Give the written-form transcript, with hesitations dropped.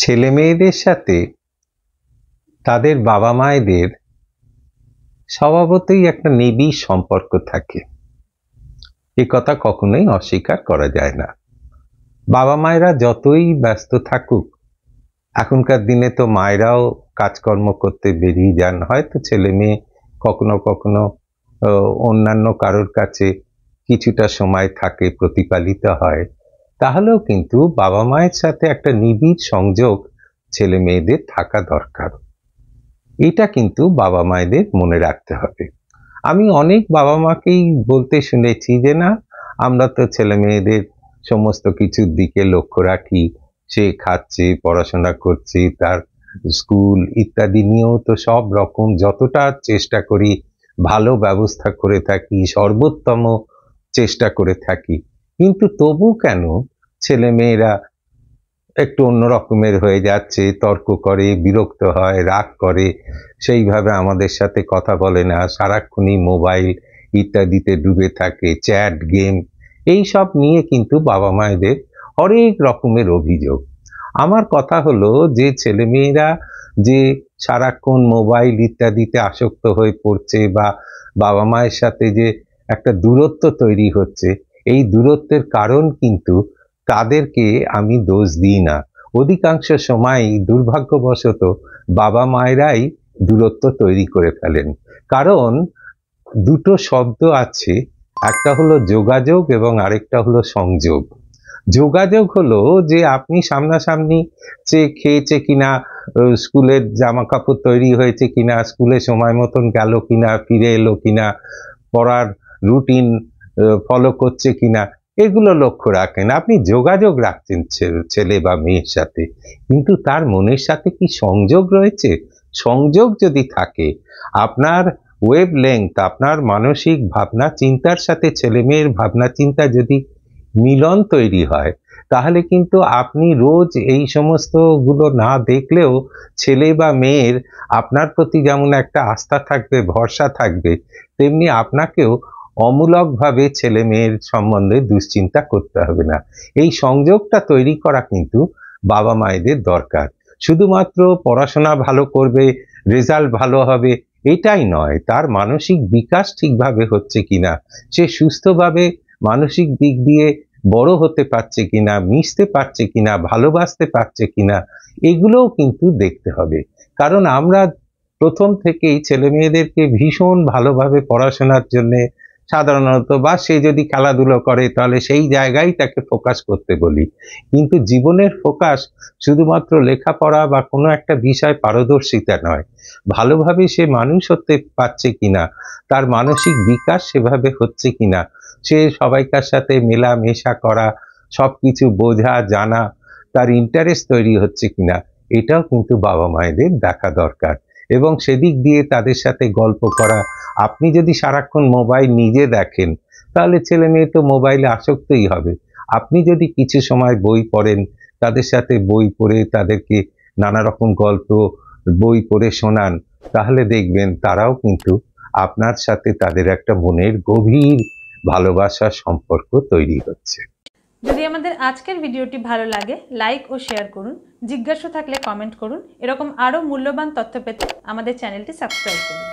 ছেলে মেয়েদের সাথে তাদের বাবা মায়েদের স্বভাবতই একটা নিবিড় সম্পর্ক থাকে, এ কথা কখনোই অস্বীকার করা যায় না। বাবা মায়েরা যতই ব্যস্ত থাকুক, এখনকার দিনে তো মায়েরাও কাজকর্ম করতে বেরিয়ে যান, হয়তো ছেলে মেয়ে কখনো কখনো অন্যান্য কারোর কাছে কিছুটা সময় থাকে, প্রতিপালিত হয়, তাহলেও কিন্তু বাবা মায়ের সাথে একটা নিবিড় সংযোগ ছেলে মেয়েদের থাকা দরকার। এটা কিন্তু বাবা মায়েদের মনে রাখতে হবে। আমি অনেক বাবা মাকেই বলতে শুনেছি যে না, আমরা তো ছেলে মেয়েদের সমস্ত কিছুর দিকে লক্ষ্য রাখি, সে খাচ্ছে, পড়াশোনা করছে, তার স্কুল ইত্যাদি নিয়েও তো সব রকম যতটা চেষ্টা করি ভালো ব্যবস্থা করে থাকি, সর্বোত্তম চেষ্টা করে থাকি। কিন্তু তবু কেন ছেলে মেয়েরা একটু অন্য রকমের হয়ে যাচ্ছে, তর্ক করে, বিরক্ত হয়, রাগ করে, সেইভাবে আমাদের সাথে কথা বলে না, সারাক্ষণই মোবাইল ইত্যাদিতে ডুবে থাকে, চ্যাট, গেম, এই সব নিয়ে কিন্তু বাবা মায়েদের অনেক রকমের অভিযোগ। আমার কথা হলো যে ছেলেমেয়েরা যে সারাক্ষণ মোবাইল ইত্যাদিতে আসক্ত হয়ে পড়ছে বা বাবা মায়ের সাথে যে একটা দূরত্ব তৈরি হচ্ছে, এই দূরত্বের কারণ কিন্তু তাদেরকে আমি দোষ দিই না। অধিকাংশ সময়ই দুর্ভাগ্যবশত বাবা মায়েরাই দূরত্ব তৈরি করে ফেলেন। কারণ দুটো শব্দ আছে, একটা হলো যোগাযোগ এবং আরেকটা হলো সংযোগ। যোগাযোগ হলো যে আপনি সামনাসামনি যে খেয়েছে কিনা, স্কুলের জামা কাপড় তৈরি হয়েছে কিনা, স্কুলে সময় মতন গেল কিনা, ফিরে এলো কিনা, পড়ার রুটিন ফলো করছে কিনা, এগুলো লক্ষ্য রাখেন। আপনি যোগাযোগ রাখছেন ছেলে বা মেয়ের সাথে, কিন্তু তার মনের সাথে কি সংযোগ রয়েছে? সংযোগ যদি থাকে, আপনার ওয়েভ লেংথ, আপনার মানসিক ভাবনা চিন্তার সাথে ছেলে মেয়ের ভাবনা চিন্তা যদি মিলন তৈরি হয়, তাহলে কিন্তু আপনি রোজ এই সমস্তগুলো না দেখলেও ছেলে বা মেয়ের আপনার প্রতি যেমন একটা আস্থা থাকবে, ভরসা থাকবে, তেমনি আপনাকেও অমূলকভাবে ছেলে মেয়ের সম্বন্ধে দুশ্চিন্তা করতে হবে না। এই সংযোগটা তৈরি করা কিন্তু বাবা মায়েদের দরকার। শুধুমাত্র পড়াশোনা ভালো করবে, রেজাল্ট ভালো হবে, এটাই নয়, তার মানসিক বিকাশ ঠিকভাবে হচ্ছে কিনা, সে সুস্থভাবে মানসিক দিক দিয়ে বড় হতে পারছে কিনা, মিশতে পারছে কিনা, ভালোবাসতে পারছে কিনা, এগুলোও কিন্তু দেখতে হবে। কারণ আমরা প্রথম থেকেই ছেলে মেয়েদেরকে ভীষণ ভালোভাবে পড়াশোনার জন্য সাধারণত, বা সে যদি খেলাধুলো করে তাহলে সেই জায়গায় তাকে ফোকাস করতে বলি। কিন্তু জীবনের ফোকাস শুধুমাত্র লেখাপড়া বা কোনো একটা বিষয় পারদর্শিতা নয়, ভালোভাবে সে মানুষ হতে পারছে কিনা, তার মানসিক বিকাশ সেভাবে হচ্ছে কিনা, সে সবাইকার সাথে মেলামেশা করা, সব কিছু বোঝা জানা, তার ইন্টারেস্ট তৈরি হচ্ছে কিনা, এটাও কিন্তু বাবা মায়েদের দেখা দরকার। এবং সেদিক দিয়ে তাদের সাথে গল্প করা। আপনি যদি সারাক্ষণ মোবাইল নিজে দেখেন, তাহলে ছেলে মেয়ে তো মোবাইলে আসক্তই হবে। আপনি যদি কিছু সময় বই পড়েন, তাদের সাথে বই পড়ে তাদেরকে নানা রকম গল্প বই পড়ে শোনান, তাহলে দেখবেন তারাও কিন্তু আপনার সাথে তাদের একটা মনের গভীর ভালোবাসার সম্পর্ক তৈরি হচ্ছে। যদি আমাদের আজকের ভিডিওটি ভালো লাগে, লাইক ও শেয়ার করুন। জিজ্ঞাসা থাকলে কমেন্ট করুন। এরকম আরও মূল্যবান তথ্য পেতে আমাদের চ্যানেলটি সাবস্ক্রাইব করুন।